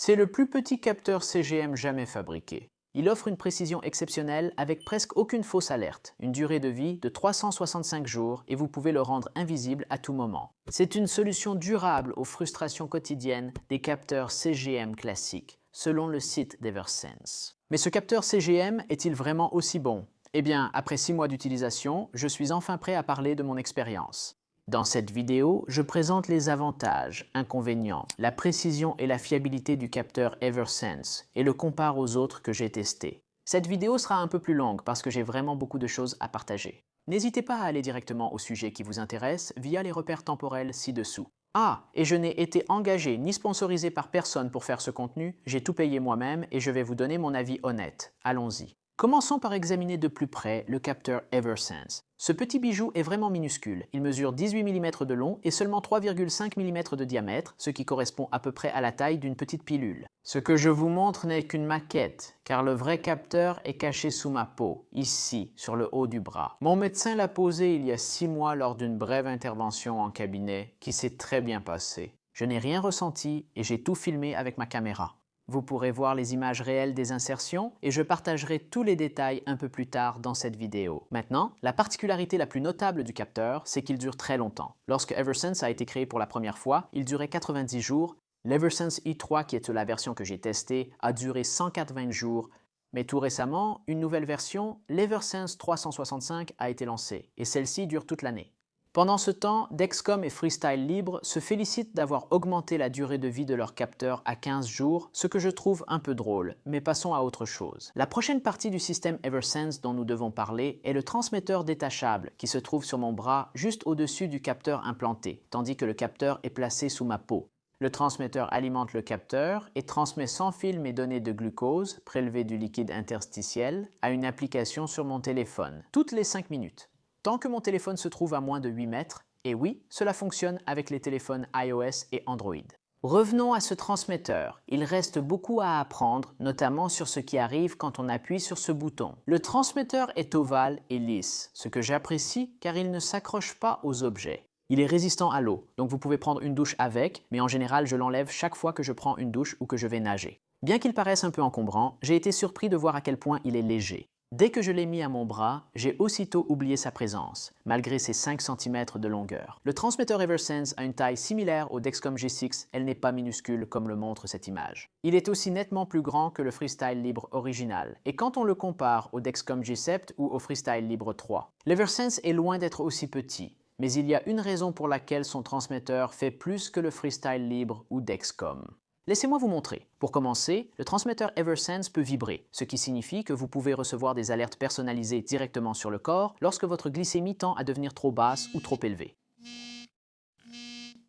C'est le plus petit capteur CGM jamais fabriqué. Il offre une précision exceptionnelle avec presque aucune fausse alerte, une durée de vie de 365 jours et vous pouvez le rendre invisible à tout moment. C'est une solution durable aux frustrations quotidiennes des capteurs CGM classiques, selon le site d'Eversense. Mais ce capteur CGM est-il vraiment aussi bon? Eh bien, après 6 mois d'utilisation, je suis enfin prêt à parler de mon expérience. Dans cette vidéo, je présente les avantages, inconvénients, la précision et la fiabilité du capteur Eversense et le compare aux autres que j'ai testés. Cette vidéo sera un peu plus longue parce que j'ai vraiment beaucoup de choses à partager. N'hésitez pas à aller directement au sujet qui vous intéresse via les repères temporels ci-dessous. Ah, et je n'ai été engagé ni sponsorisé par personne pour faire ce contenu, j'ai tout payé moi-même et je vais vous donner mon avis honnête. Allons-y. Commençons par examiner de plus près le capteur Eversense. Ce petit bijou est vraiment minuscule. Il mesure 18 mm de long et seulement 3,5 mm de diamètre, ce qui correspond à peu près à la taille d'une petite pilule. Ce que je vous montre n'est qu'une maquette, car le vrai capteur est caché sous ma peau, ici, sur le haut du bras. Mon médecin l'a posé il y a 6 mois lors d'une brève intervention en cabinet qui s'est très bien passée. Je n'ai rien ressenti et j'ai tout filmé avec ma caméra. Vous pourrez voir les images réelles des insertions et je partagerai tous les détails un peu plus tard dans cette vidéo. Maintenant, la particularité la plus notable du capteur, c'est qu'il dure très longtemps. Lorsque Eversense a été créé pour la première fois, il durait 90 jours. L'Eversense i3, qui est la version que j'ai testée, a duré 180 jours. Mais tout récemment, une nouvelle version, l'Eversense 365, a été lancée et celle-ci dure toute l'année. Pendant ce temps, Dexcom et Freestyle Libre se félicitent d'avoir augmenté la durée de vie de leur capteur à 15 jours, ce que je trouve un peu drôle, mais passons à autre chose. La prochaine partie du système Eversense dont nous devons parler est le transmetteur détachable qui se trouve sur mon bras juste au-dessus du capteur implanté, tandis que le capteur est placé sous ma peau. Le transmetteur alimente le capteur et transmet sans fil mes données de glucose, prélevées du liquide interstitiel, à une application sur mon téléphone, toutes les 5 minutes. Tant que mon téléphone se trouve à moins de 8 mètres, et oui, cela fonctionne avec les téléphones iOS et Android. Revenons à ce transmetteur. Il reste beaucoup à apprendre, notamment sur ce qui arrive quand on appuie sur ce bouton. Le transmetteur est ovale et lisse, ce que j'apprécie car il ne s'accroche pas aux objets. Il est résistant à l'eau, donc vous pouvez prendre une douche avec, mais en général je l'enlève chaque fois que je prends une douche ou que je vais nager. Bien qu'il paraisse un peu encombrant, j'ai été surpris de voir à quel point il est léger. Dès que je l'ai mis à mon bras, j'ai aussitôt oublié sa présence, malgré ses 5 cm de longueur. Le transmetteur Eversense a une taille similaire au Dexcom G6, elle n'est pas minuscule comme le montre cette image. Il est aussi nettement plus grand que le Freestyle Libre original, et quand on le compare au Dexcom G7 ou au Freestyle Libre 3, l'Eversense est loin d'être aussi petit, mais il y a une raison pour laquelle son transmetteur fait plus que le Freestyle Libre ou Dexcom. Laissez-moi vous montrer. Pour commencer, le transmetteur Eversense peut vibrer, ce qui signifie que vous pouvez recevoir des alertes personnalisées directement sur le corps lorsque votre glycémie tend à devenir trop basse ou trop élevée.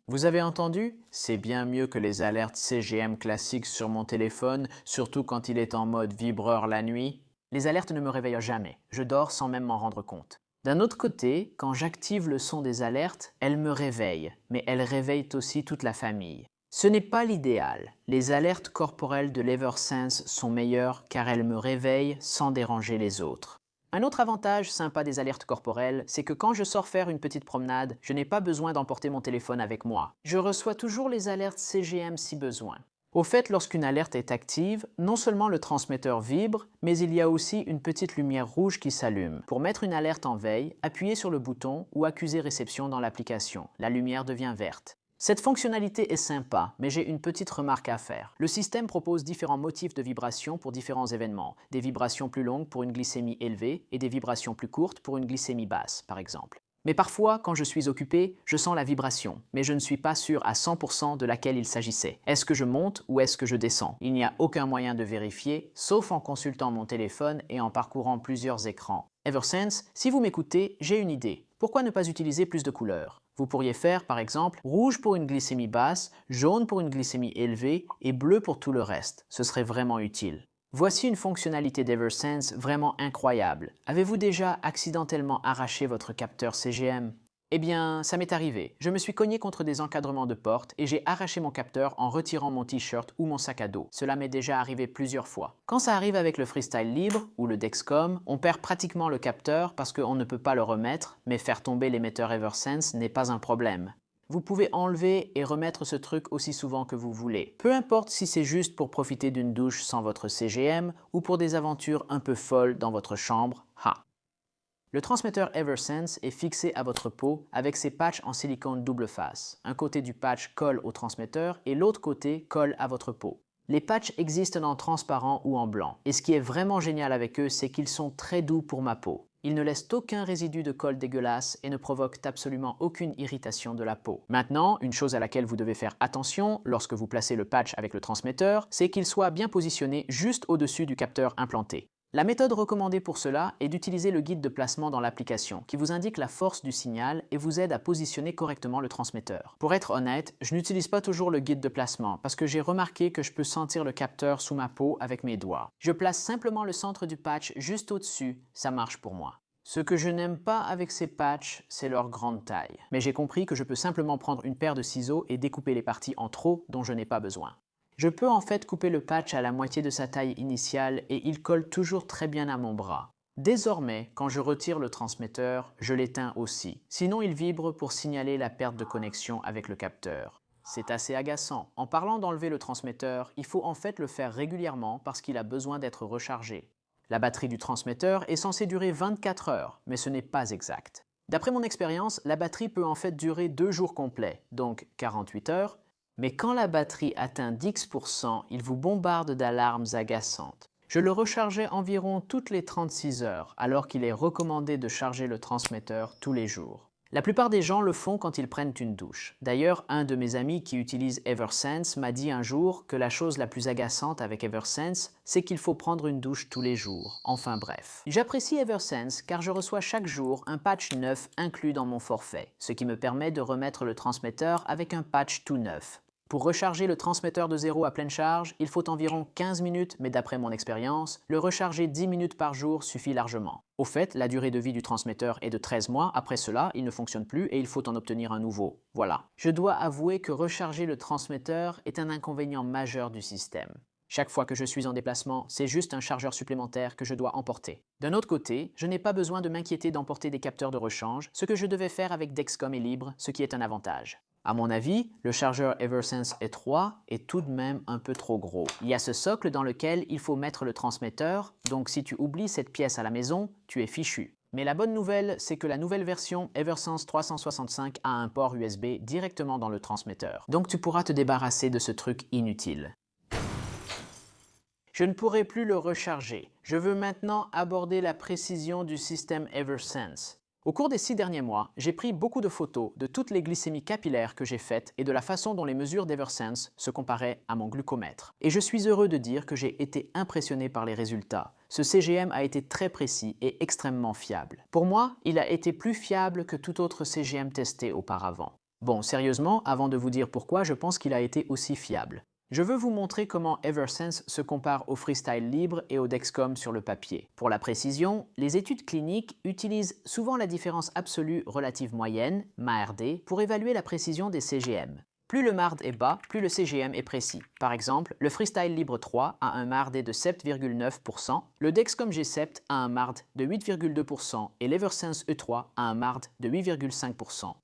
Vous avez entendu? C'est bien mieux que les alertes CGM classiques sur mon téléphone, surtout quand il est en mode vibreur la nuit. Les alertes ne me réveillent jamais, je dors sans même m'en rendre compte. D'un autre côté, quand j'active le son des alertes, elles me réveillent, mais elles réveillent aussi toute la famille. Ce n'est pas l'idéal. Les alertes corporelles de l'Eversense sont meilleures car elles me réveillent sans déranger les autres. Un autre avantage sympa des alertes corporelles, c'est que quand je sors faire une petite promenade, je n'ai pas besoin d'emporter mon téléphone avec moi. Je reçois toujours les alertes CGM si besoin. Au fait, lorsqu'une alerte est active, non seulement le transmetteur vibre, mais il y a aussi une petite lumière rouge qui s'allume. Pour mettre une alerte en veille, appuyez sur le bouton ou accuser réception dans l'application. La lumière devient verte. Cette fonctionnalité est sympa, mais j'ai une petite remarque à faire. Le système propose différents motifs de vibration pour différents événements. Des vibrations plus longues pour une glycémie élevée et des vibrations plus courtes pour une glycémie basse, par exemple. Mais parfois, quand je suis occupé, je sens la vibration, mais je ne suis pas sûr à 100% de laquelle il s'agissait. Est-ce que je monte ou est-ce que je descends? Il n'y a aucun moyen de vérifier, sauf en consultant mon téléphone et en parcourant plusieurs écrans. Eversense, si vous m'écoutez, j'ai une idée. Pourquoi ne pas utiliser plus de couleurs? Vous pourriez faire, par exemple, rouge pour une glycémie basse, jaune pour une glycémie élevée et bleu pour tout le reste. Ce serait vraiment utile. Voici une fonctionnalité d'Eversense vraiment incroyable. Avez-vous déjà accidentellement arraché votre capteur CGM? Eh bien, ça m'est arrivé. Je me suis cogné contre des encadrements de porte et j'ai arraché mon capteur en retirant mon t-shirt ou mon sac à dos. Cela m'est déjà arrivé plusieurs fois. Quand ça arrive avec le Freestyle Libre ou le Dexcom, on perd pratiquement le capteur parce qu'on ne peut pas le remettre, mais faire tomber l'émetteur Eversense n'est pas un problème. Vous pouvez enlever et remettre ce truc aussi souvent que vous voulez. Peu importe si c'est juste pour profiter d'une douche sans votre CGM ou pour des aventures un peu folles dans votre chambre. Le transmetteur Eversense est fixé à votre peau avec ses patchs en silicone double face. Un côté du patch colle au transmetteur et l'autre côté colle à votre peau. Les patchs existent en transparent ou en blanc. Et ce qui est vraiment génial avec eux, c'est qu'ils sont très doux pour ma peau. Ils ne laissent aucun résidu de colle dégueulasse et ne provoquent absolument aucune irritation de la peau. Maintenant, une chose à laquelle vous devez faire attention lorsque vous placez le patch avec le transmetteur, c'est qu'il soit bien positionné juste au-dessus du capteur implanté. La méthode recommandée pour cela est d'utiliser le guide de placement dans l'application qui vous indique la force du signal et vous aide à positionner correctement le transmetteur. Pour être honnête, je n'utilise pas toujours le guide de placement parce que j'ai remarqué que je peux sentir le capteur sous ma peau avec mes doigts. Je place simplement le centre du patch juste au-dessus, ça marche pour moi. Ce que je n'aime pas avec ces patchs, c'est leur grande taille. Mais j'ai compris que je peux simplement prendre une paire de ciseaux et découper les parties en trop dont je n'ai pas besoin. Je peux en fait couper le patch à la moitié de sa taille initiale et il colle toujours très bien à mon bras. Désormais, quand je retire le transmetteur, je l'éteins aussi. Sinon, il vibre pour signaler la perte de connexion avec le capteur. C'est assez agaçant. En parlant d'enlever le transmetteur, il faut en fait le faire régulièrement parce qu'il a besoin d'être rechargé. La batterie du transmetteur est censée durer 24 heures, mais ce n'est pas exact. D'après mon expérience, la batterie peut en fait durer 2 jours complets, donc 48 heures, mais quand la batterie atteint 10%, il vous bombarde d'alarmes agaçantes. Je le rechargeais environ toutes les 36 heures, alors qu'il est recommandé de charger le transmetteur tous les jours. La plupart des gens le font quand ils prennent une douche. D'ailleurs, un de mes amis qui utilise Eversense m'a dit un jour que la chose la plus agaçante avec Eversense, c'est qu'il faut prendre une douche tous les jours. Enfin bref. J'apprécie Eversense car je reçois chaque jour un patch neuf inclus dans mon forfait, ce qui me permet de remettre le transmetteur avec un patch tout neuf. Pour recharger le transmetteur de 0 à pleine charge, il faut environ 15 minutes, mais d'après mon expérience, le recharger 10 minutes par jour suffit largement. Au fait, la durée de vie du transmetteur est de 13 mois, après cela, il ne fonctionne plus et il faut en obtenir un nouveau. Voilà. Je dois avouer que recharger le transmetteur est un inconvénient majeur du système. Chaque fois que je suis en déplacement, c'est juste un chargeur supplémentaire que je dois emporter. D'un autre côté, je n'ai pas besoin de m'inquiéter d'emporter des capteurs de rechange, ce que je devais faire avec Dexcom et Libre, ce qui est un avantage. À mon avis, le chargeur Eversense E3 est tout de même un peu trop gros. Il y a ce socle dans lequel il faut mettre le transmetteur, donc si tu oublies cette pièce à la maison, tu es fichu. Mais la bonne nouvelle, c'est que la nouvelle version Eversense 365 a un port USB directement dans le transmetteur. Donc tu pourras te débarrasser de ce truc inutile. Je ne pourrai plus le recharger. Je veux maintenant aborder la précision du système Eversense. Au cours des 6 derniers mois, j'ai pris beaucoup de photos de toutes les glycémies capillaires que j'ai faites et de la façon dont les mesures d'Eversense se comparaient à mon glucomètre. Et je suis heureux de dire que j'ai été impressionné par les résultats. Ce CGM a été très précis et extrêmement fiable. Pour moi, il a été plus fiable que tout autre CGM testé auparavant. Bon, sérieusement, avant de vous dire pourquoi, je pense qu'il a été aussi fiable. Je veux vous montrer comment Eversense se compare au Freestyle Libre et au Dexcom sur le papier. Pour la précision, les études cliniques utilisent souvent la différence absolue relative moyenne, MARD, pour évaluer la précision des CGM. Plus le MARD est bas, plus le CGM est précis. Par exemple, le Freestyle Libre 3 a un MARD de 7,9%, le Dexcom G7 a un MARD de 8,2% et l'Eversense E3 a un MARD de 8,5%.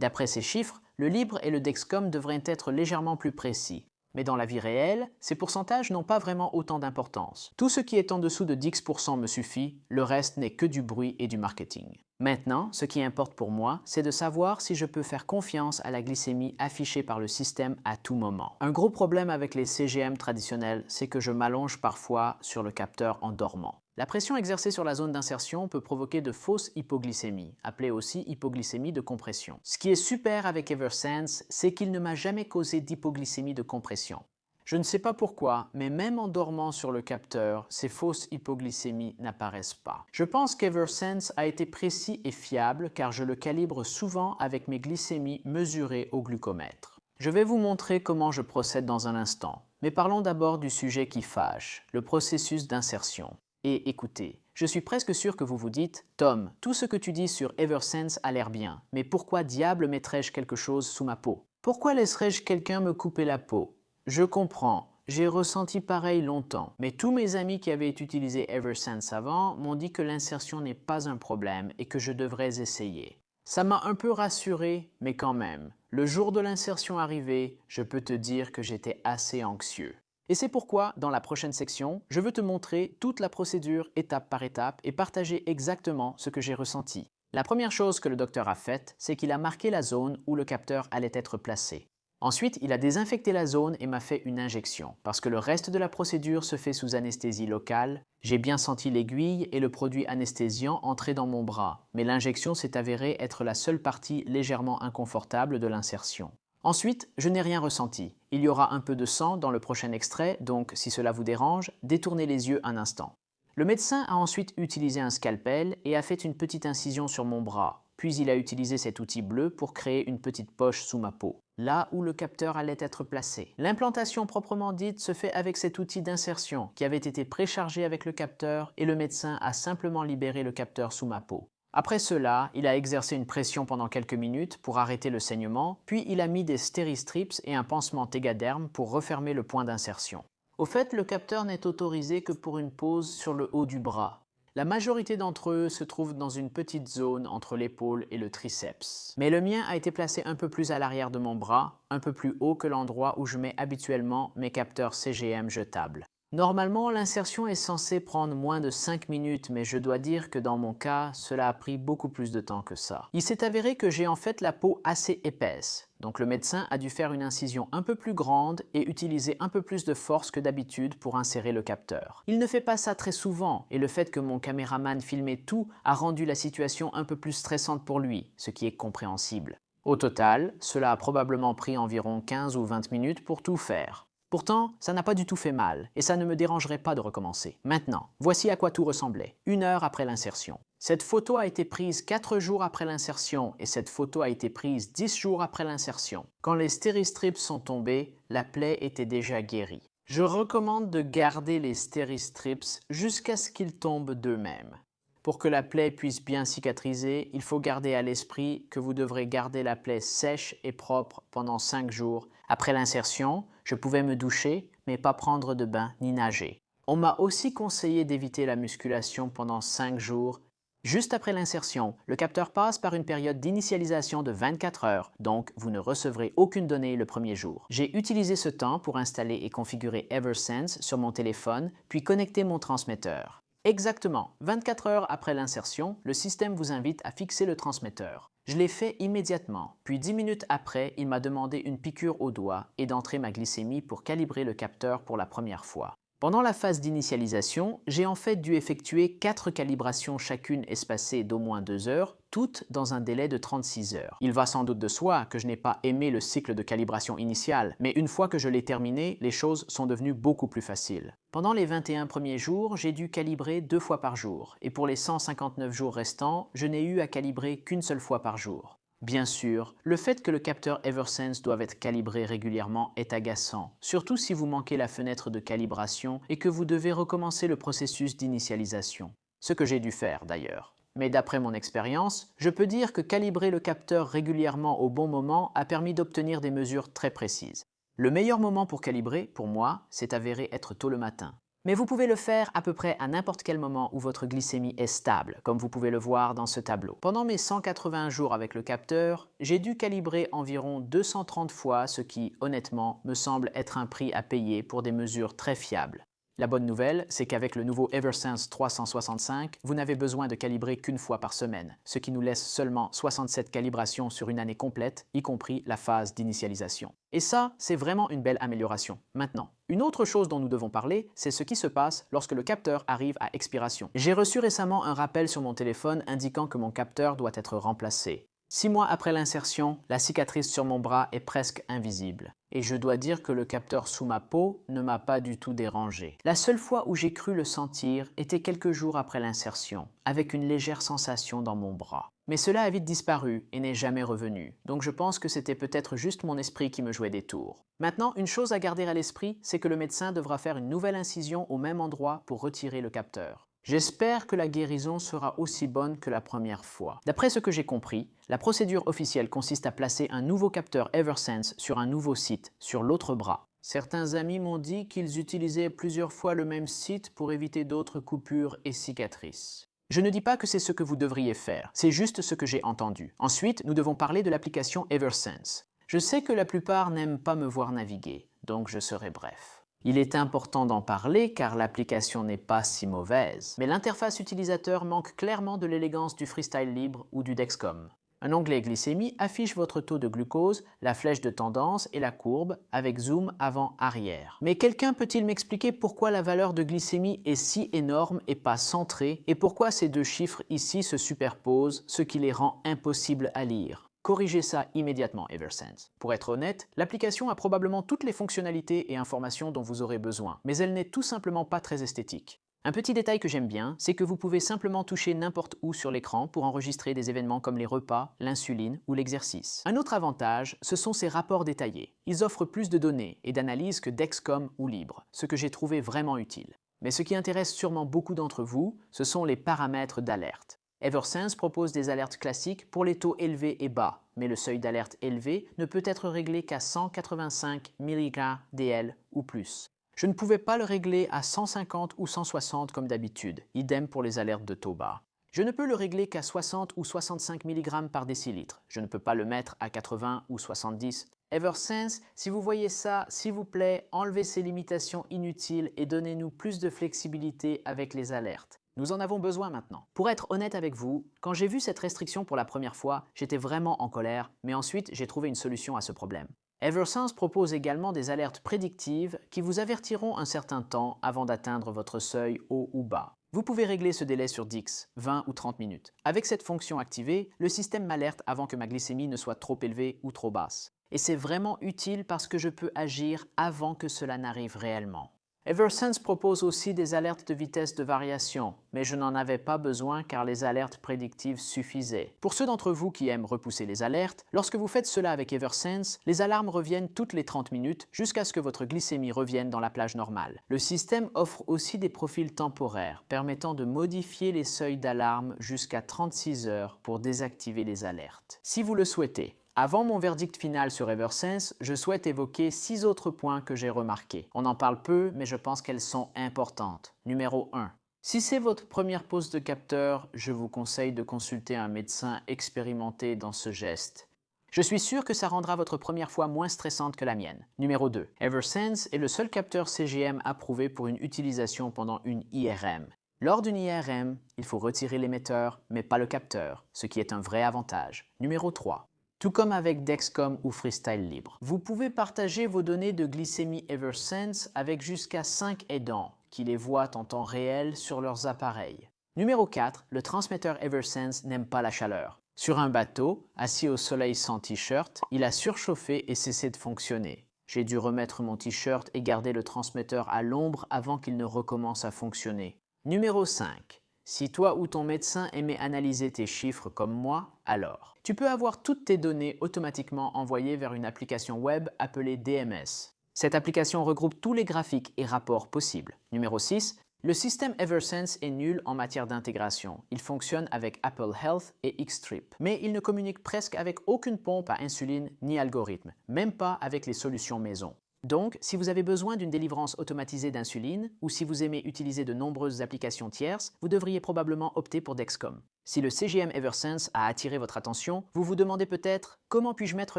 D'après ces chiffres, le Libre et le Dexcom devraient être légèrement plus précis. Mais dans la vie réelle, ces pourcentages n'ont pas vraiment autant d'importance. Tout ce qui est en dessous de 10% me suffit, le reste n'est que du bruit et du marketing. Maintenant, ce qui importe pour moi, c'est de savoir si je peux faire confiance à la glycémie affichée par le système à tout moment. Un gros problème avec les CGM traditionnels, c'est que je m'allonge parfois sur le capteur en dormant. La pression exercée sur la zone d'insertion peut provoquer de fausses hypoglycémies, appelées aussi hypoglycémie de compression. Ce qui est super avec Eversense, c'est qu'il ne m'a jamais causé d'hypoglycémie de compression. Je ne sais pas pourquoi, mais même en dormant sur le capteur, ces fausses hypoglycémies n'apparaissent pas. Je pense qu'Eversense a été précis et fiable car je le calibre souvent avec mes glycémies mesurées au glucomètre. Je vais vous montrer comment je procède dans un instant, mais parlons d'abord du sujet qui fâche, le processus d'insertion. Et écoutez, je suis presque sûr que vous vous dites « Tom, tout ce que tu dis sur Eversense a l'air bien, mais pourquoi diable mettrais-je quelque chose sous ma peau? Pourquoi laisserais-je quelqu'un me couper la peau? Je comprends, j'ai ressenti pareil longtemps, mais tous mes amis qui avaient utilisé Eversense avant m'ont dit que l'insertion n'est pas un problème et que je devrais essayer. Ça m'a un peu rassuré, mais quand même, le jour de l'insertion arrivé, je peux te dire que j'étais assez anxieux. Et c'est pourquoi, dans la prochaine section, je veux te montrer toute la procédure étape par étape et partager exactement ce que j'ai ressenti. La première chose que le docteur a faite, c'est qu'il a marqué la zone où le capteur allait être placé. Ensuite, il a désinfecté la zone et m'a fait une injection. Parce que le reste de la procédure se fait sous anesthésie locale, j'ai bien senti l'aiguille et le produit anesthésiant entrer dans mon bras, mais l'injection s'est avérée être la seule partie légèrement inconfortable de l'insertion. Ensuite, je n'ai rien ressenti. Il y aura un peu de sang dans le prochain extrait, donc si cela vous dérange, détournez les yeux un instant. Le médecin a ensuite utilisé un scalpel et a fait une petite incision sur mon bras, puis il a utilisé cet outil bleu pour créer une petite poche sous ma peau, là où le capteur allait être placé. L'implantation proprement dite se fait avec cet outil d'insertion qui avait été préchargé avec le capteur et le médecin a simplement libéré le capteur sous ma peau. Après cela, il a exercé une pression pendant quelques minutes pour arrêter le saignement, puis il a mis des stéristrips et un pansement Tegaderm pour refermer le point d'insertion. Au fait, le capteur n'est autorisé que pour une pose sur le haut du bras. La majorité d'entre eux se trouvent dans une petite zone entre l'épaule et le triceps. Mais le mien a été placé un peu plus à l'arrière de mon bras, un peu plus haut que l'endroit où je mets habituellement mes capteurs CGM jetables. Normalement, l'insertion est censée prendre moins de 5 minutes, mais je dois dire que dans mon cas, cela a pris beaucoup plus de temps que ça. Il s'est avéré que j'ai en fait la peau assez épaisse, donc le médecin a dû faire une incision un peu plus grande et utiliser un peu plus de force que d'habitude pour insérer le capteur. Il ne fait pas ça très souvent, et le fait que mon caméraman filmait tout a rendu la situation un peu plus stressante pour lui, ce qui est compréhensible. Au total, cela a probablement pris environ 15 ou 20 minutes pour tout faire. Pourtant, ça n'a pas du tout fait mal, et ça ne me dérangerait pas de recommencer. Maintenant, voici à quoi tout ressemblait, 1 heure après l'insertion. Cette photo a été prise 4 jours après l'insertion, et cette photo a été prise 10 jours après l'insertion. Quand les stéristrips sont tombés, la plaie était déjà guérie. Je recommande de garder les stéristrips jusqu'à ce qu'ils tombent d'eux-mêmes. Pour que la plaie puisse bien cicatriser, il faut garder à l'esprit que vous devrez garder la plaie sèche et propre pendant 5 jours. Après l'insertion, je pouvais me doucher, mais pas prendre de bain ni nager. On m'a aussi conseillé d'éviter la musculation pendant 5 jours. Juste après l'insertion, le capteur passe par une période d'initialisation de 24 heures, donc vous ne recevrez aucune donnée le premier jour. J'ai utilisé ce temps pour installer et configurer Eversense sur mon téléphone, puis connecter mon transmetteur. Exactement, 24 heures après l'insertion, le système vous invite à fixer le transmetteur. Je l'ai fait immédiatement, puis 10 minutes après, il m'a demandé une piqûre au doigt et d'entrer ma glycémie pour calibrer le capteur pour la première fois. Pendant la phase d'initialisation, j'ai en fait dû effectuer 4 calibrations chacune espacées d'au moins 2 heures, toutes dans un délai de 36 heures. Il va sans doute de soi que je n'ai pas aimé le cycle de calibration initial, mais une fois que je l'ai terminé, les choses sont devenues beaucoup plus faciles. Pendant les 21 premiers jours, j'ai dû calibrer 2 fois par jour, et pour les 159 jours restants, je n'ai eu à calibrer qu'une seule fois par jour. Bien sûr, le fait que le capteur Eversense doive être calibré régulièrement est agaçant, surtout si vous manquez la fenêtre de calibration et que vous devez recommencer le processus d'initialisation. Ce que j'ai dû faire d'ailleurs. Mais d'après mon expérience, je peux dire que calibrer le capteur régulièrement au bon moment a permis d'obtenir des mesures très précises. Le meilleur moment pour calibrer, pour moi, s'est avéré être tôt le matin. Mais vous pouvez le faire à peu près à n'importe quel moment où votre glycémie est stable, comme vous pouvez le voir dans ce tableau. Pendant mes 180 jours avec le capteur, j'ai dû calibrer environ 230 fois, ce qui, honnêtement, me semble être un prix à payer pour des mesures très fiables. La bonne nouvelle, c'est qu'avec le nouveau Eversense 365, vous n'avez besoin de calibrer qu'une fois par semaine, ce qui nous laisse seulement 67 calibrations sur une année complète, y compris la phase d'initialisation. Et ça, c'est vraiment une belle amélioration. Maintenant, une autre chose dont nous devons parler, c'est ce qui se passe lorsque le capteur arrive à expiration. J'ai reçu récemment un rappel sur mon téléphone indiquant que mon capteur doit être remplacé. 6 mois après l'insertion, la cicatrice sur mon bras est presque invisible. Et je dois dire que le capteur sous ma peau ne m'a pas du tout dérangé. La seule fois où j'ai cru le sentir était quelques jours après l'insertion, avec une légère sensation dans mon bras. Mais cela a vite disparu et n'est jamais revenu, donc je pense que c'était peut-être juste mon esprit qui me jouait des tours. Maintenant, une chose à garder à l'esprit, c'est que le médecin devra faire une nouvelle incision au même endroit pour retirer le capteur. J'espère que la guérison sera aussi bonne que la première fois. D'après ce que j'ai compris, la procédure officielle consiste à placer un nouveau capteur Eversense sur un nouveau site, sur l'autre bras. Certains amis m'ont dit qu'ils utilisaient plusieurs fois le même site pour éviter d'autres coupures et cicatrices. Je ne dis pas que c'est ce que vous devriez faire, c'est juste ce que j'ai entendu. Ensuite, nous devons parler de l'application Eversense. Je sais que la plupart n'aiment pas me voir naviguer, donc je serai bref. Il est important d'en parler car l'application n'est pas si mauvaise, mais l'interface utilisateur manque clairement de l'élégance du Freestyle Libre ou du Dexcom. Un onglet glycémie affiche votre taux de glucose, la flèche de tendance et la courbe avec zoom avant-arrière. Mais quelqu'un peut-il m'expliquer pourquoi la valeur de glycémie est si énorme et pas centrée et pourquoi ces deux chiffres ici se superposent, ce qui les rend impossibles à lire? Corrigez ça immédiatement, Eversense. Pour être honnête, l'application a probablement toutes les fonctionnalités et informations dont vous aurez besoin, mais elle n'est tout simplement pas très esthétique. Un petit détail que j'aime bien, c'est que vous pouvez simplement toucher n'importe où sur l'écran pour enregistrer des événements comme les repas, l'insuline ou l'exercice. Un autre avantage, ce sont ces rapports détaillés. Ils offrent plus de données et d'analyses que Dexcom ou Libre, ce que j'ai trouvé vraiment utile. Mais ce qui intéresse sûrement beaucoup d'entre vous, ce sont les paramètres d'alerte. Eversense propose des alertes classiques pour les taux élevés et bas, mais le seuil d'alerte élevé ne peut être réglé qu'à 185 mg/dl ou plus. Je ne pouvais pas le régler à 150 ou 160 comme d'habitude, idem pour les alertes de taux bas. Je ne peux le régler qu'à 60 ou 65 mg par décilitre. Je ne peux pas le mettre à 80 ou 70. Eversense, si vous voyez ça, s'il vous plaît, enlevez ces limitations inutiles et donnez-nous plus de flexibilité avec les alertes. Nous en avons besoin maintenant. Pour être honnête avec vous, quand j'ai vu cette restriction pour la première fois, j'étais vraiment en colère, mais ensuite j'ai trouvé une solution à ce problème. Eversense propose également des alertes prédictives qui vous avertiront un certain temps avant d'atteindre votre seuil haut ou bas. Vous pouvez régler ce délai sur 10, 20 ou 30 minutes. Avec cette fonction activée, le système m'alerte avant que ma glycémie ne soit trop élevée ou trop basse. Et c'est vraiment utile parce que je peux agir avant que cela n'arrive réellement. Eversense propose aussi des alertes de vitesse de variation, mais je n'en avais pas besoin car les alertes prédictives suffisaient. Pour ceux d'entre vous qui aiment repousser les alertes, lorsque vous faites cela avec Eversense, les alarmes reviennent toutes les 30 minutes jusqu'à ce que votre glycémie revienne dans la plage normale. Le système offre aussi des profils temporaires permettant de modifier les seuils d'alarme jusqu'à 36 heures pour désactiver les alertes. Si vous le souhaitez. Avant mon verdict final sur Eversense, je souhaite évoquer 6 autres points que j'ai remarqués. On en parle peu, mais je pense qu'elles sont importantes. Numéro 1. Si c'est votre première pose de capteur, je vous conseille de consulter un médecin expérimenté dans ce geste. Je suis sûr que ça rendra votre première fois moins stressante que la mienne. Numéro 2. Eversense est le seul capteur CGM approuvé pour une utilisation pendant une IRM. Lors d'une IRM, il faut retirer l'émetteur, mais pas le capteur, ce qui est un vrai avantage. Numéro 3. Tout comme avec Dexcom ou Freestyle Libre. Vous pouvez partager vos données de glycémie Eversense avec jusqu'à 5 aidants qui les voient en temps réel sur leurs appareils. Numéro 4, le transmetteur Eversense n'aime pas la chaleur. Sur un bateau, assis au soleil sans t-shirt, il a surchauffé et cessé de fonctionner. J'ai dû remettre mon t-shirt et garder le transmetteur à l'ombre avant qu'il ne recommence à fonctionner. Numéro 5. Si toi ou ton médecin aimait analyser tes chiffres comme moi, alors tu peux avoir toutes tes données automatiquement envoyées vers une application web appelée DMS. Cette application regroupe tous les graphiques et rapports possibles. Numéro 6. Le système Eversense est nul en matière d'intégration. Il fonctionne avec Apple Health et Xtrip, mais il ne communique presque avec aucune pompe à insuline ni algorithme, même pas avec les solutions maison. Donc, si vous avez besoin d'une délivrance automatisée d'insuline ou si vous aimez utiliser de nombreuses applications tierces, vous devriez probablement opter pour Dexcom. Si le CGM Eversense a attiré votre attention, vous vous demandez peut-être « Comment puis-je mettre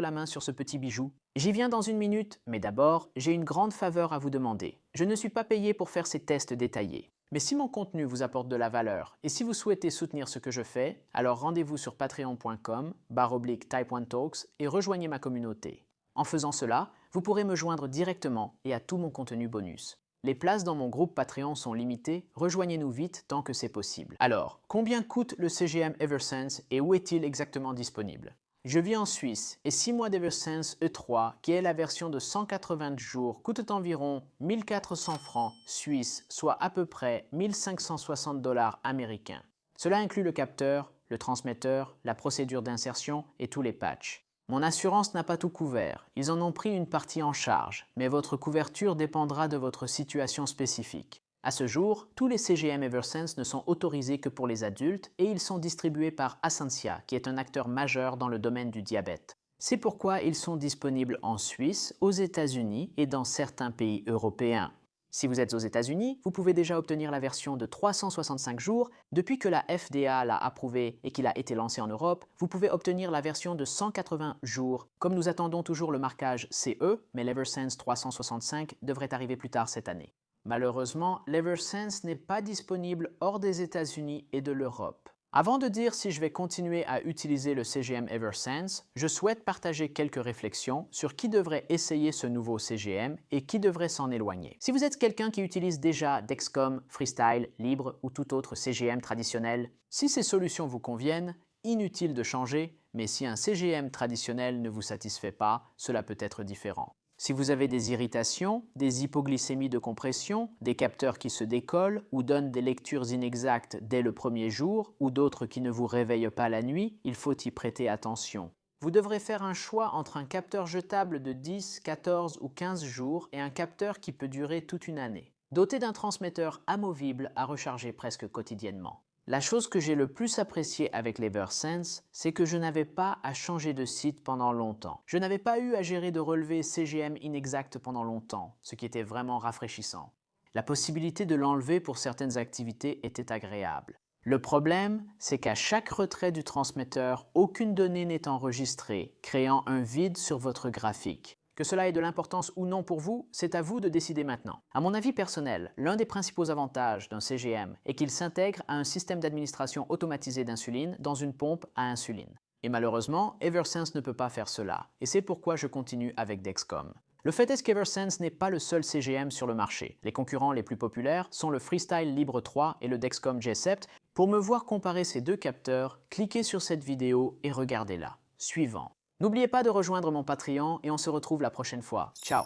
la main sur ce petit bijou ?» J'y viens dans une minute, mais d'abord, j'ai une grande faveur à vous demander. Je ne suis pas payé pour faire ces tests détaillés. Mais si mon contenu vous apporte de la valeur et si vous souhaitez soutenir ce que je fais, alors rendez-vous sur patreon.com/type1talks et rejoignez ma communauté. En faisant cela, vous pourrez me joindre directement et à tout mon contenu bonus. Les places dans mon groupe Patreon sont limitées, rejoignez-nous vite tant que c'est possible. Alors, combien coûte le CGM Eversense et où est-il exactement disponible? Je vis en Suisse et 6 mois d'Eversense E3, qui est la version de 180 jours, coûte environ 1400 francs suisses, soit à peu près 1560 $ américains. Cela inclut le capteur, le transmetteur, la procédure d'insertion et tous les patchs. Mon assurance n'a pas tout couvert, ils en ont pris une partie en charge, mais votre couverture dépendra de votre situation spécifique. À ce jour, tous les CGM Eversense ne sont autorisés que pour les adultes et ils sont distribués par Ascensia, qui est un acteur majeur dans le domaine du diabète. C'est pourquoi ils sont disponibles en Suisse, aux États-Unis et dans certains pays européens. Si vous êtes aux États-Unis, vous pouvez déjà obtenir la version de 365 jours. Depuis que la FDA l'a approuvé et qu'il a été lancé en Europe, vous pouvez obtenir la version de 180 jours. Comme nous attendons toujours le marquage CE, mais l'Eversense 365 devrait arriver plus tard cette année. Malheureusement, l'Eversense n'est pas disponible hors des États-Unis et de l'Europe. Avant de dire si je vais continuer à utiliser le CGM Eversense, je souhaite partager quelques réflexions sur qui devrait essayer ce nouveau CGM et qui devrait s'en éloigner. Si vous êtes quelqu'un qui utilise déjà Dexcom, Freestyle, Libre ou tout autre CGM traditionnel, si ces solutions vous conviennent, inutile de changer, mais si un CGM traditionnel ne vous satisfait pas, cela peut être différent. Si vous avez des irritations, des hypoglycémies de compression, des capteurs qui se décollent ou donnent des lectures inexactes dès le premier jour ou d'autres qui ne vous réveillent pas la nuit, il faut y prêter attention. Vous devrez faire un choix entre un capteur jetable de 10, 14 ou 15 jours et un capteur qui peut durer toute une année, doté d'un transmetteur amovible à recharger presque quotidiennement. La chose que j'ai le plus appréciée avec l'Eversense, c'est que je n'avais pas à changer de site pendant longtemps. Je n'avais pas eu à gérer de relevés CGM inexacts pendant longtemps, ce qui était vraiment rafraîchissant. La possibilité de l'enlever pour certaines activités était agréable. Le problème, c'est qu'à chaque retrait du transmetteur, aucune donnée n'est enregistrée, créant un vide sur votre graphique. Que cela ait de l'importance ou non pour vous, c'est à vous de décider maintenant. À mon avis personnel, l'un des principaux avantages d'un CGM est qu'il s'intègre à un système d'administration automatisé d'insuline dans une pompe à insuline. Et malheureusement, Eversense ne peut pas faire cela, et c'est pourquoi je continue avec Dexcom. Le fait est qu'Eversense n'est pas le seul CGM sur le marché. Les concurrents les plus populaires sont le Freestyle Libre 3 et le Dexcom G7. Pour me voir comparer ces deux capteurs, cliquez sur cette vidéo et regardez-la. Suivant. N'oubliez pas de rejoindre mon Patreon et on se retrouve la prochaine fois. Ciao!